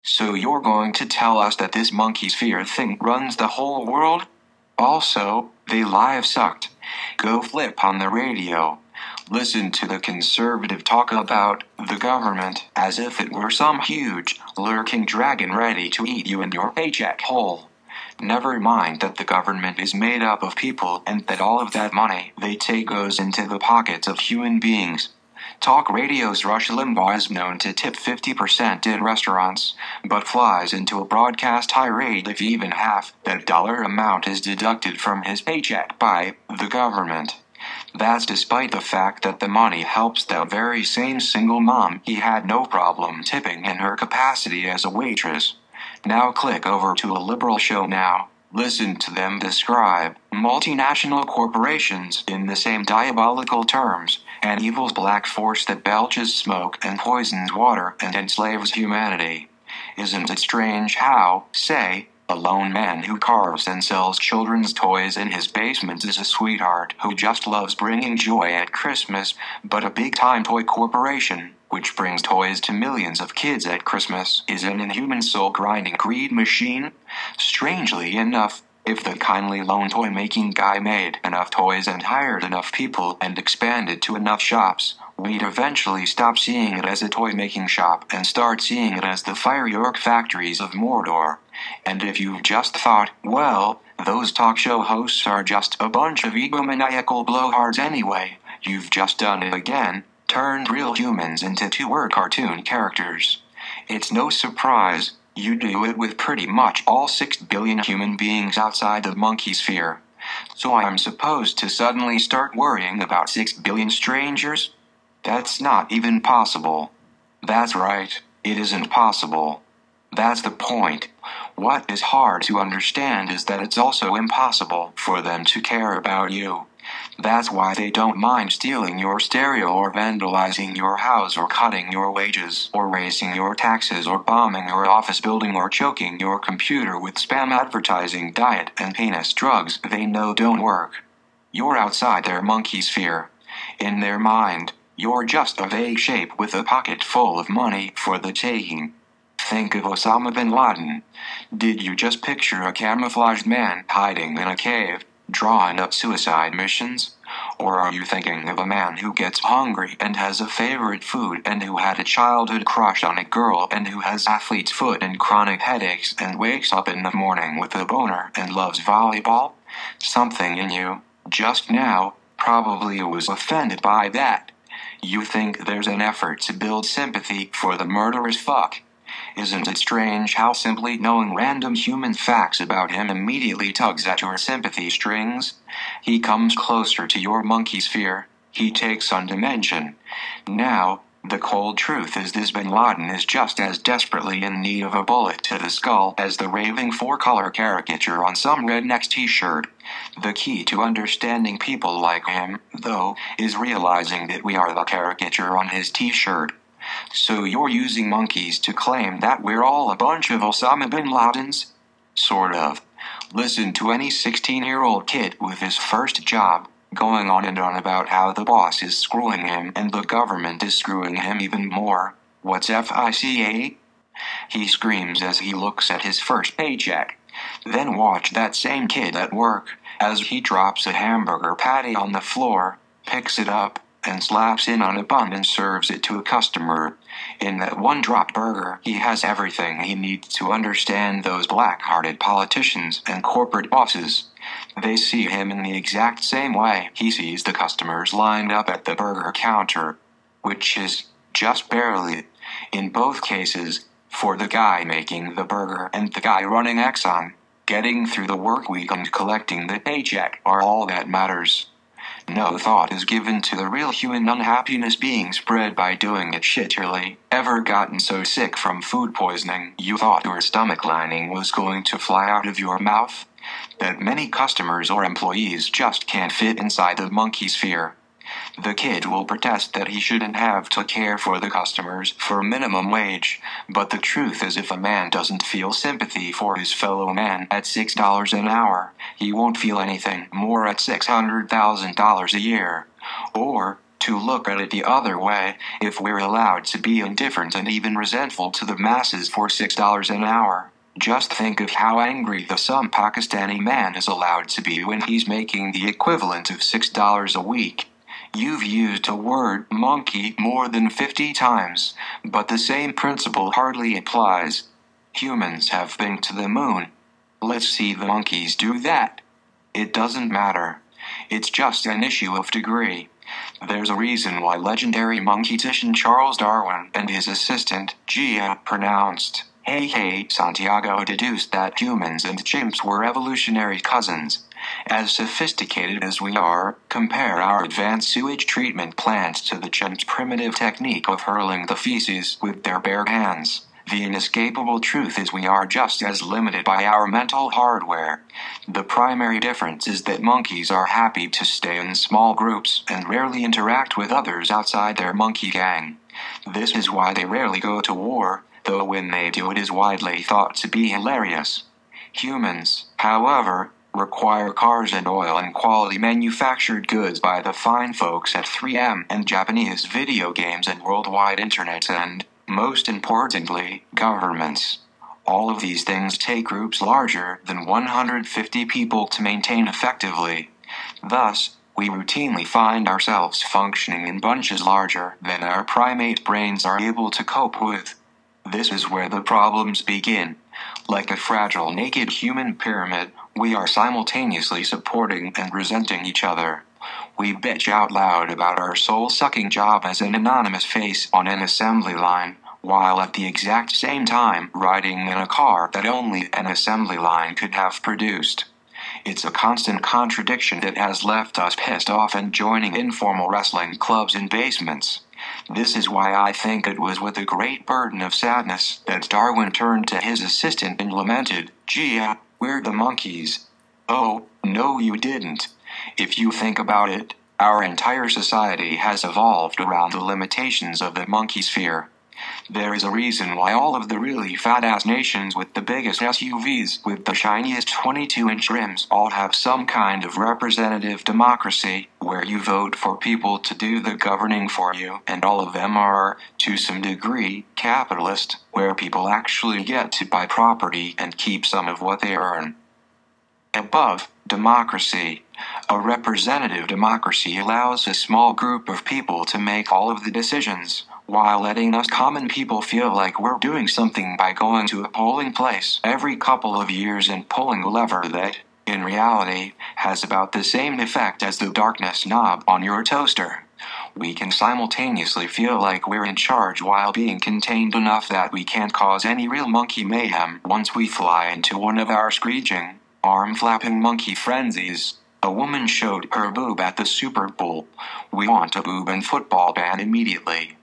So you're going to tell us that this Monkeysphere thing runs the whole world? Also, they live sucked. Go flip on the radio. Listen to the conservative talk about the government as if it were some huge, lurking dragon ready to eat you and your paycheck whole. Never mind that the government is made up of people and that all of that money they take goes into the pockets of human beings. Talk radio's Rush Limbaugh is known to tip 50% in restaurants, but flies into a broadcast tirade if even half that dollar amount is deducted from his paycheck by the government. That's despite the fact that the money helps that very same single mom he had no problem tipping in her capacity as a waitress. Now click over to a liberal show now. Listen to them describe multinational corporations in the same diabolical terms, an evil black force that belches smoke and poisons water and enslaves humanity. Isn't it strange how, say, a lone man who carves and sells children's toys in his basement is a sweetheart who just loves bringing joy at Christmas, but a big-time toy corporation, which brings toys to millions of kids at Christmas, is an inhuman soul-grinding greed machine? Strangely enough, if the kindly lone toy-making guy made enough toys and hired enough people and expanded to enough shops, we'd eventually stop seeing it as a toy-making shop and start seeing it as the firework factories of Mordor. And if you've just thought, well, those talk show hosts are just a bunch of egomaniacal blowhards anyway, you've just done it again, turned real humans into two-word cartoon characters. It's no surprise, you do it with pretty much all 6 billion human beings outside the Monkeysphere. So I'm supposed to suddenly start worrying about 6 billion strangers? That's not even possible. That's right, it isn't possible. That's the point. What is hard to understand is that it's also impossible for them to care about you. That's why they don't mind stealing your stereo or vandalizing your house or cutting your wages or raising your taxes or bombing your office building or choking your computer with spam advertising, diet, and heinous drugs they know don't work. You're outside their Monkeysphere. In their mind, you're just a vague shape with a pocket full of money for the taking. Think of Osama bin Laden. Did you just picture a camouflaged man hiding in a cave, drawing up suicide missions? Or are you thinking of a man who gets hungry and has a favorite food and who had a childhood crush on a girl and who has athlete's foot and chronic headaches and wakes up in the morning with a boner and loves volleyball? Something in you, just now, probably was offended by that. You think there's an effort to build sympathy for the murderous fuck. Isn't it strange how simply knowing random human facts about him immediately tugs at your sympathy strings? He comes closer to your Monkeysphere. He takes on dimension. Now, the cold truth is this bin Laden is just as desperately in need of a bullet to the skull as the raving four-color caricature on some redneck's t-shirt. The key to understanding people like him, though, is realizing that we are the caricature on his t-shirt. So you're using monkeys to claim that we're all a bunch of Osama bin Ladens? Sort of. Listen to any 16-year-old kid with his first job, going on and on about how the boss is screwing him and the government is screwing him even more. What's FICA? He screams as he looks at his first paycheck. Then watch that same kid at work, as he drops a hamburger patty on the floor, picks it up, and slaps in on a bun and serves it to a customer. In that one-drop burger, he has everything he needs to understand those black-hearted politicians and corporate bosses. They see him in the exact same way he sees the customers lined up at the burger counter, which is just barely, in both cases, for the guy making the burger and the guy running Exxon. Getting through the work week and collecting the paycheck are all that matters. No thought is given to the real human unhappiness being spread by doing it shittily. Ever gotten so sick from food poisoning you thought your stomach lining was going to fly out of your mouth? That many customers or employees just can't fit inside the Monkeysphere. The kid will protest that he shouldn't have to care for the customers for minimum wage, but the truth is if a man doesn't feel sympathy for his fellow man at $6 an hour, he won't feel anything more at $600,000 a year. Or, To look at it the other way, if we're allowed to be indifferent and even resentful to the masses for $6 an hour, just think of how angry some Pakistani man is allowed to be when he's making the equivalent of $6 a week. You've used the word monkey more than 50 times, but the same principle hardly applies. Humans have been to the moon. Let's see the monkeys do that. It doesn't matter. It's just an issue of degree. There's a reason why legendary monkeytician Charles Darwin and his assistant, Gia, pronounced, hey, Santiago deduced that humans and chimps were evolutionary cousins. As sophisticated as we are, compare our advanced sewage treatment plants to the chimp's primitive technique of hurling the feces with their bare hands. The inescapable truth is we are just as limited by our mental hardware. The primary difference is that monkeys are happy to stay in small groups and rarely interact with others outside their monkey gang. This is why they rarely go to war, though when they do it is widely thought to be hilarious. Humans, however, require cars and oil and quality manufactured goods by the fine folks at 3M and Japanese video games and worldwide internet and, most importantly, governments. All of these things take groups larger than 150 people to maintain effectively. Thus, we routinely find ourselves functioning in bunches larger than our primate brains are able to cope with. This is where the problems begin. Like a fragile naked human pyramid, we are simultaneously supporting and resenting each other. We bitch out loud about our soul-sucking job as an anonymous face on an assembly line, while at the exact same time riding in a car that only an assembly line could have produced. It's a constant contradiction that has left us pissed off and joining informal wrestling clubs in basements. This is why I think it was with a great burden of sadness that Darwin turned to his assistant and lamented, Gia, we're the monkeys. Oh, no you didn't. If you think about it, our entire society has evolved around the limitations of the Monkeysphere. There is a reason why all of the really fat-ass nations with the biggest SUVs with the shiniest 22-inch rims all have some kind of representative democracy, where you vote for people to do the governing for you, and all of them are, to some degree, capitalist, where people actually get to buy property and keep some of what they earn. Above, democracy. A representative democracy allows a small group of people to make all of the decisions, while letting us common people feel like we're doing something by going to a polling place every couple of years and pulling a lever that, in reality, has about the same effect as the darkness knob on your toaster. We can simultaneously feel like we're in charge while being contained enough that we can't cause any real monkey mayhem once we fly into one of our screeching, arm-flapping monkey frenzies. A woman showed her boob at the Super Bowl. We want a boob and football ban immediately.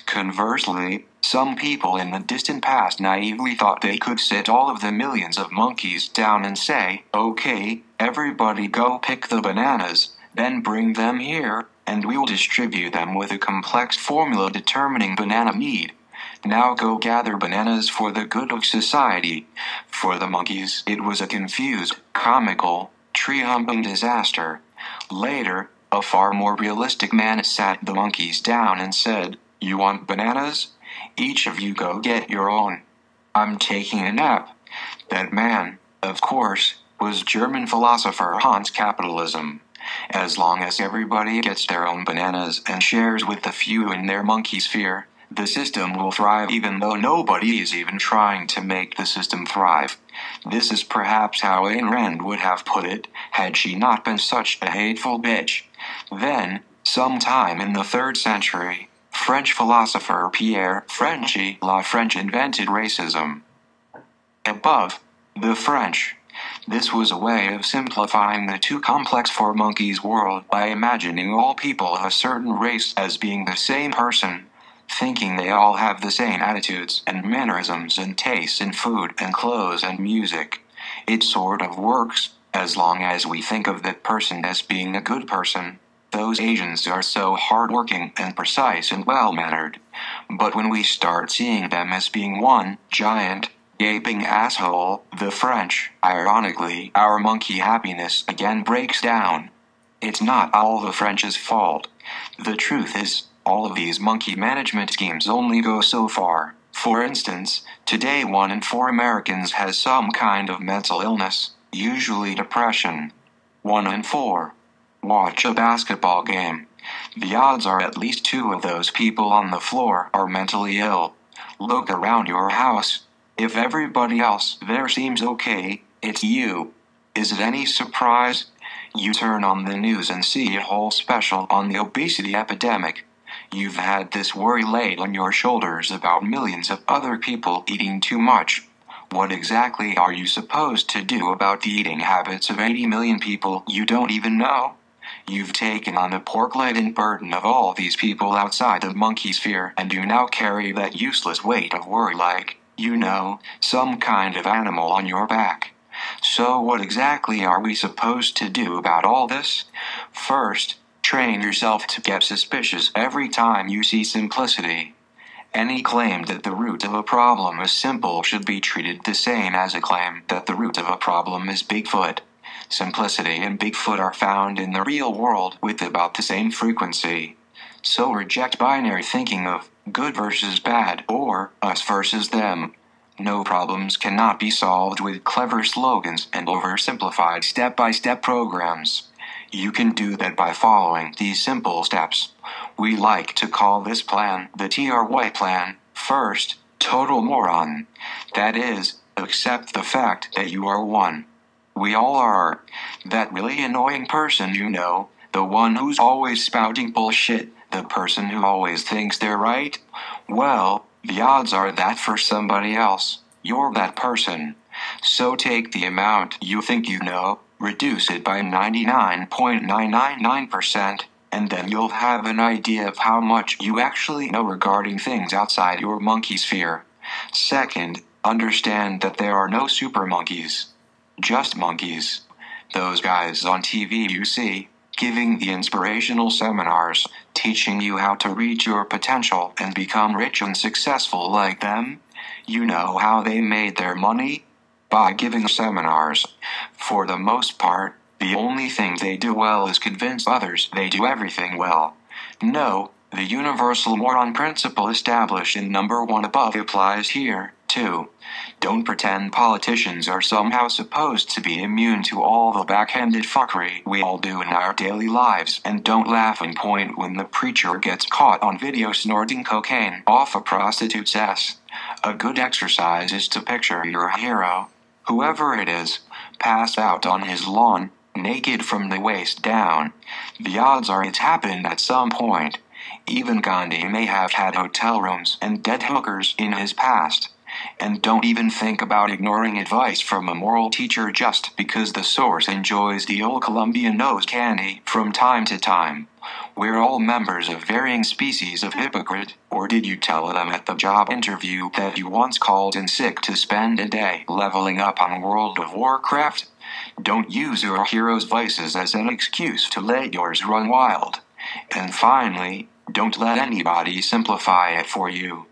Conversely, some people in the distant past naively thought they could sit all of the millions of monkeys down and say, okay, everybody go pick the bananas, then bring them here, and we'll distribute them with a complex formula determining banana need. Now go gather bananas for the good of society. For the monkeys, it was a confused, comical, tree-humping disaster. Later, a far more realistic man sat the monkeys down and said, you want bananas? Each of you go get your own. I'm taking a nap. That man, of course, was German philosopher Hans Capitalism. As long as everybody gets their own bananas and shares with the few in their monkeysphere, the system will thrive even though nobody is even trying to make the system thrive. This is perhaps how Ayn Rand would have put it, had she not been such a hateful bitch. Then, sometime in the 3rd century, French philosopher Pierre Frenchy Lafrench invented racism. Above, the French. This was a way of simplifying the too complex for monkeys world by imagining all people of a certain race as being the same person, thinking they all have the same attitudes and mannerisms and tastes in food and clothes and music. It sort of works, as long as we think of that person as being a good person. Those Asians are so hardworking and precise and well-mannered. But when we start seeing them as being one giant, gaping asshole, the French, ironically, our monkey happiness again breaks down. It's not all the French's fault. The truth is, all of these monkey management schemes only go so far. For instance, today 1 in 4 Americans has some kind of mental illness, usually depression. 1 in 4. Watch a basketball game. The odds are at least 2 of those people on the floor are mentally ill. Look around your house. If everybody else there seems okay, it's you. Is it any surprise? You turn on the news and see a whole special on the obesity epidemic. You've had this worry laid on your shoulders about millions of other people eating too much. What exactly are you supposed to do about the eating habits of 80 million people you don't even know? You've taken on the pork-laden burden of all these people outside the Monkeysphere, and you now carry that useless weight of worry like, some kind of animal on your back. So what exactly are we supposed to do about all this? First, train yourself to get suspicious every time you see simplicity. Any claim that the root of a problem is simple should be treated the same as a claim that the root of a problem is Bigfoot. Simplicity and Bigfoot are found in the real world with about the same frequency. So reject binary thinking of good versus bad or us versus them. No problems cannot be solved with clever slogans and oversimplified step-by-step programs. You can do that by following these simple steps. We like to call this plan the TRY plan. First, total moron. That is, accept the fact that you are one. We all are. That really annoying person the one who's always spouting bullshit, the person who always thinks they're right. Well, the odds are that for somebody else, you're that person. So take the amount you think you know, reduce it by 99.999%, and then you'll have an idea of how much you actually know regarding things outside your monkey sphere. Second, understand that there are no super monkeys. Just monkeys. Those guys on TV you see, giving the inspirational seminars, teaching you how to reach your potential and become rich and successful like them. You know how they made their money? By giving seminars. For the most part, the only thing they do well is convince others they do everything well. No, the universal moron principle established in number 1 above applies here, too. Don't pretend politicians are somehow supposed to be immune to all the backhanded fuckery we all do in our daily lives, and don't laugh and point when the preacher gets caught on video snorting cocaine off a prostitute's ass. A good exercise is to picture your hero, whoever it is, passed out on his lawn, naked from the waist down. The odds are it's happened at some point. Even Gandhi may have had hotel rooms and dead hookers in his past. And don't even think about ignoring advice from a moral teacher just because the source enjoys the old Colombian nose candy from time to time. We're all members of varying species of hypocrite, or did you tell them at the job interview that you once called in sick to spend a day leveling up on World of Warcraft? Don't use your hero's vices as an excuse to let yours run wild. And finally, don't let anybody simplify it for you.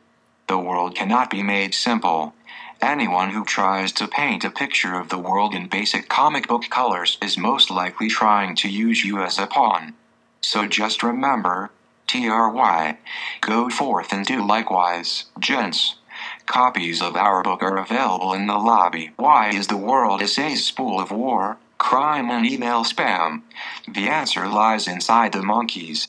The world cannot be made simple. Anyone who tries to paint a picture of the world in basic comic book colors is most likely trying to use you as a pawn. So just remember, TRY, go forth and do likewise, gents. Copies of our book are available in the lobby. Why is the world a cesspool of war, crime and email spam? The answer lies inside the monkeys.